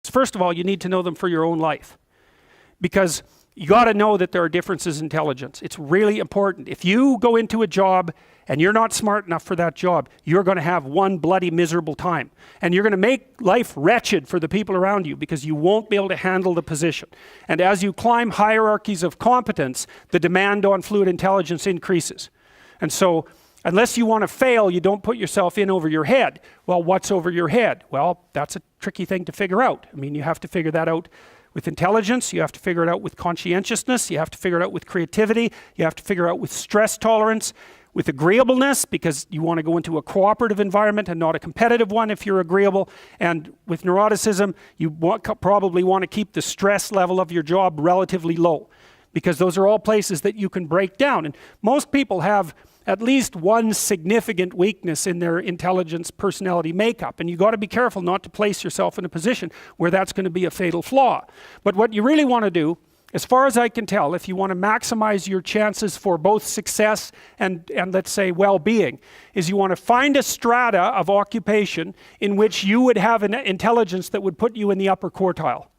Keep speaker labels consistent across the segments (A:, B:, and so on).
A: First of all, you need to know them for your own life, because you got to know that there are differences in intelligence. It's really important. If you go into a job and you're not smart enough for that job, you're going to have one bloody miserable time. And you're going to make life wretched for the people around you because you won't be able to handle the position. And as you climb hierarchies of competence, the demand on fluid intelligence increases. And so, unless you want to fail, you don't put yourself in over your head. Well, what's over your head? Well, that's a tricky thing to figure out. I mean, you have to figure that out with intelligence, you have to figure it out with conscientiousness, you have to figure it out with creativity, you have to figure it out with stress tolerance, with agreeableness, because you want to go into a cooperative environment and not a competitive one if you're agreeable. And with neuroticism, you probably want to keep the stress level of your job relatively low, because those are all places that you can break down. And most people have at least one significant weakness in their intelligence personality makeup, and you got to be careful not to place yourself in a position where that's going to be a fatal flaw. But what you really want to do, as far as I can tell, if you want to maximize your chances for both success and let's say well-being, is you want to find a strata of occupation in which you would have an intelligence that would put you in the upper quartile.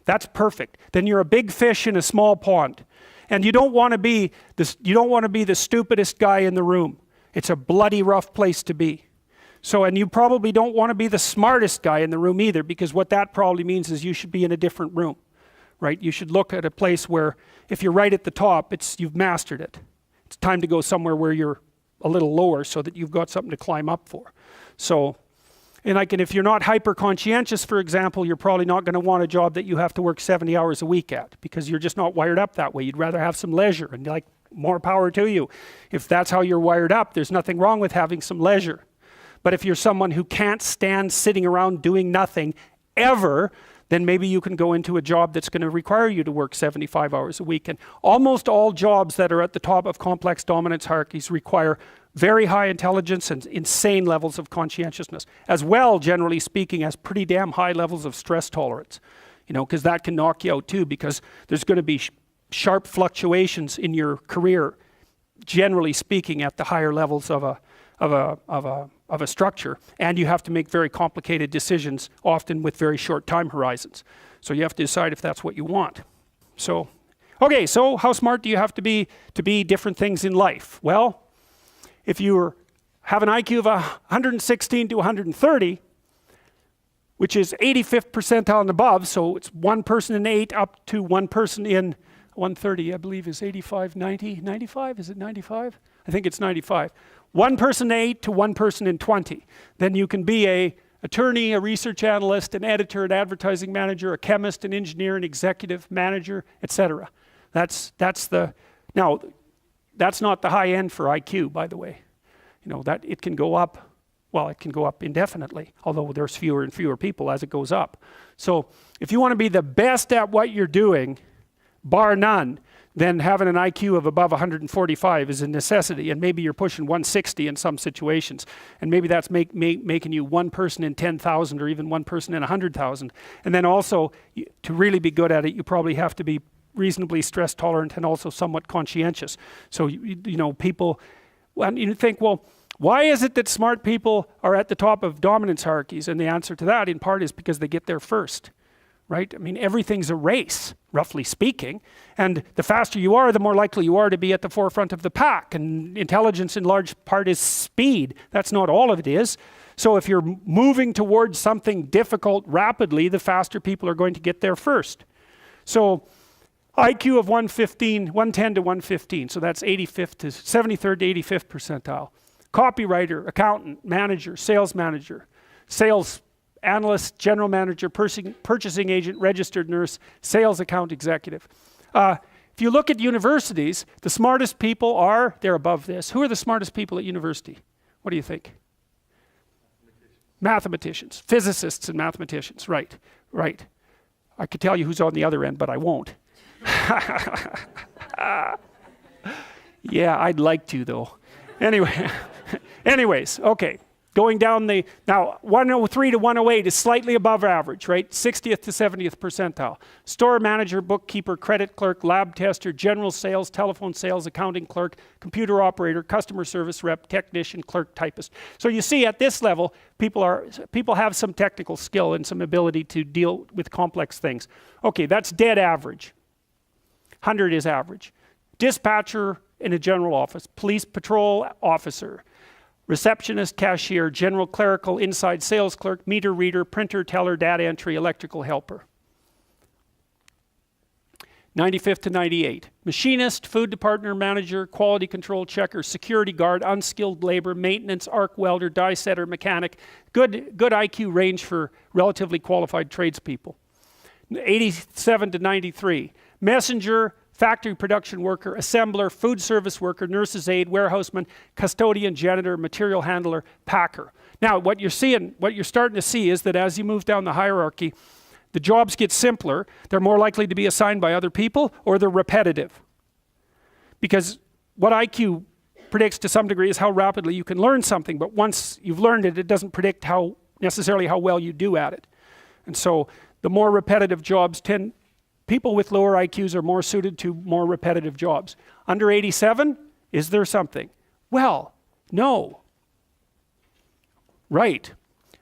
A: That's perfect. Then you're a big fish in a small pond. And you don't want to be the stupidest guy in the room. It's a bloody rough place to be. So, and you probably don't want to be the smartest guy in the room either, because what that probably means is you should be in a different room, right? You should look at a place where if you're right at the top, you've mastered it. It's time to go somewhere where you're a little lower so that you've got something to climb up for. So, and if you're not hyper conscientious, for example, you're probably not going to want a job that you have to work 70 hours a week at, because you're just not wired up that way. You'd rather have some leisure, and like, more power to you. If that's how you're wired up, there's nothing wrong with having some leisure. But if you're someone who can't stand sitting around doing nothing ever, then maybe you can go into a job that's going to require you to work 75 hours a week. And almost all jobs that are at the top of complex dominance hierarchies require very high intelligence and insane levels of conscientiousness, as well, generally speaking, as pretty damn high levels of stress tolerance, you know, because that can knock you out too, because there's going to be sharp fluctuations in your career, generally speaking, at the higher levels of a structure, and you have to make very complicated decisions, often with very short time horizons. So you have to decide if that's what you want. So, okay, so how smart do you have to be different things in life? Well, if you have an IQ of 116 to 130, which is 85th percentile and above, so it's one person in 8 up to one person in 130, I believe is 85, 90, 95, is it 95? I think it's 95. One person in 8 to one person in 20. Then you can be an attorney, a research analyst, an editor, an advertising manager, a chemist, an engineer, an executive manager, etc. Now, that's not the high end for IQ, by the way. You know, that it can go up, well, it can go up indefinitely, although there's fewer and fewer people as it goes up. So if you want to be the best at what you're doing, bar none, then having an IQ of above 145 is a necessity, and maybe you're pushing 160 in some situations, and maybe that's making you one person in 10,000 or even one person in 100,000. And then also, to really be good at it, you probably have to be reasonably stress tolerant and also somewhat conscientious. So you know, people, and you think, well, why is it that smart people are at the top of dominance hierarchies? And the answer to that in part is because they get there first, right? I mean, everything's a race, roughly speaking, and the faster you are, the more likely you are to be at the forefront of the pack. And intelligence in large part is speed. That's not all of it is. So if you're moving towards something difficult rapidly, the faster people are going to get there first. So IQ of 110 to 115, so that's 85th to 73rd to 85th percentile. Copywriter, accountant, manager, sales analyst, general manager, purchasing agent, registered nurse, sales account executive. If you look at universities, the smartest people they're above this. Who are the smartest people at university? What do you think? Mathematicians, physicists and mathematicians, right. I could tell you who's on the other end, but I won't. Yeah, I'd like to though. Anyways, okay. Going down now 103 to 108 is slightly above average, right? 60th to 70th percentile. Store manager, bookkeeper, credit clerk, lab tester, general sales, telephone sales, accounting clerk, computer operator, customer service rep, technician, clerk, typist. So you see at this level, people have some technical skill and some ability to deal with complex things. Okay, that's dead average. 100 is average. Dispatcher in a general office, police patrol officer, receptionist, cashier, general clerical, inside sales clerk, meter reader, printer, teller, data entry, electrical helper. 95th to 98. Machinist, food department manager, quality control checker, security guard, unskilled labor, maintenance, arc welder, die setter, mechanic. Good IQ range for relatively qualified tradespeople. 87 to 93. Messenger, factory production worker, assembler, food service worker, nurse's aide, warehouseman, custodian, janitor, material handler, packer. Now, what you're starting to see is that as you move down the hierarchy, the jobs get simpler, they're more likely to be assigned by other people, or they're repetitive. Because what IQ predicts to some degree is how rapidly you can learn something, but once you've learned it, it doesn't predict necessarily how well you do at it. And so the more repetitive jobs people with lower IQs are more suited to more repetitive jobs. Under 87, is there something? Well, no. Right.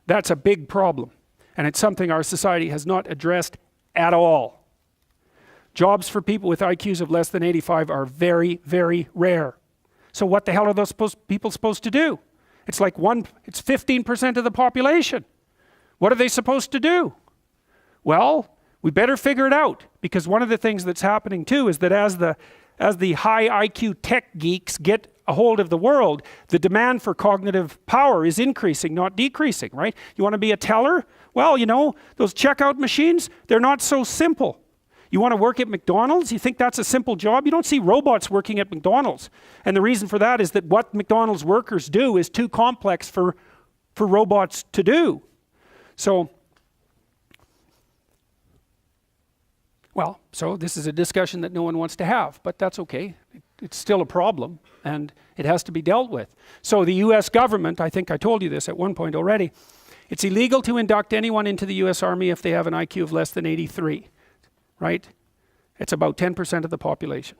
A: That's a big problem. And it's something our society has not addressed at all. Jobs for people with IQs of less than 85 are very, very rare. So what the hell are those people supposed to do? It's 15% of the population. What are they supposed to do? Well, we better figure it out, because one of the things that's happening too is that as the high IQ tech geeks get a hold of the world, the demand for cognitive power is increasing, not decreasing, right? You want to be a teller? Well, you know, those checkout machines, they're not so simple. You want to work at McDonald's? You think that's a simple job? You don't see robots working at McDonald's. And the reason for that is that what McDonald's workers do is too complex for robots to do. So this is a discussion that no one wants to have, but that's okay. It's still a problem, and it has to be dealt with. So the US government, I think I told you this at one point already, it's illegal to induct anyone into the US Army if they have an IQ of less than 83, right? It's about 10% of the population.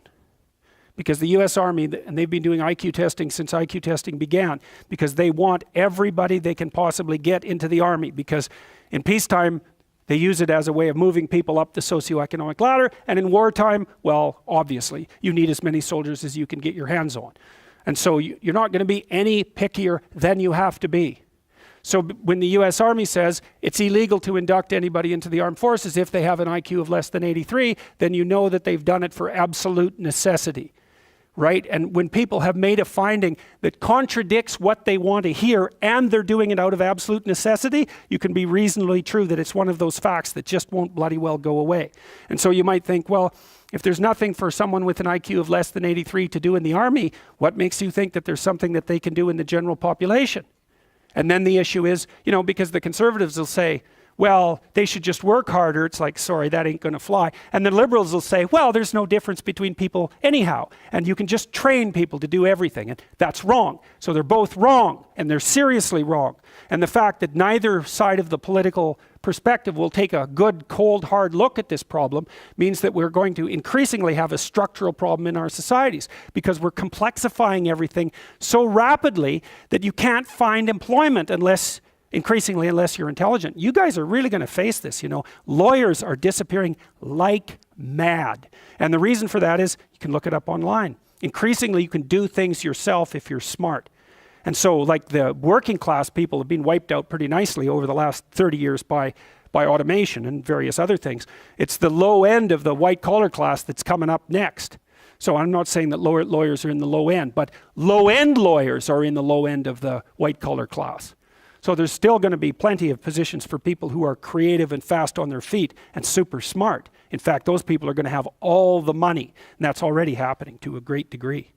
A: Because the US Army, and they've been doing IQ testing since IQ testing began, because they want everybody they can possibly get into the Army, because in peacetime, they use it as a way of moving people up the socioeconomic ladder, and in wartime, well, obviously, you need as many soldiers as you can get your hands on. And so you're not going to be any pickier than you have to be. So when the US Army says it's illegal to induct anybody into the armed forces if they have an IQ of less than 83, then you know that they've done it for absolute necessity. Right? And when people have made a finding that contradicts what they want to hear, and they're doing it out of absolute necessity, you can be reasonably true that it's one of those facts that just won't bloody well go away. And so you might think, well, if there's nothing for someone with an IQ of less than 83 to do in the Army, what makes you think that there's something that they can do in the general population? And then the issue is, you know, because the conservatives will say, well, they should just work harder. It's like, sorry, that ain't going to fly. And the liberals will say, well, there's no difference between people anyhow, and you can just train people to do everything. And that's wrong. So they're both wrong, and they're seriously wrong. And the fact that neither side of the political perspective will take a good, cold, hard look at this problem means that we're going to increasingly have a structural problem in our societies, because we're complexifying everything so rapidly that you can't find employment unless you're intelligent. You guys are really going to face this, you know. Lawyers are disappearing like mad. And the reason for that is, you can look it up online. Increasingly, you can do things yourself if you're smart. And so, like, the working class people have been wiped out pretty nicely over the last 30 years by automation and various other things. It's the low end of the white collar class that's coming up next. So I'm not saying that lawyers are in the low end, but low end lawyers are in the low end of the white collar class. So there's still going to be plenty of positions for people who are creative and fast on their feet and super smart. In fact, those people are going to have all the money, and that's already happening to a great degree.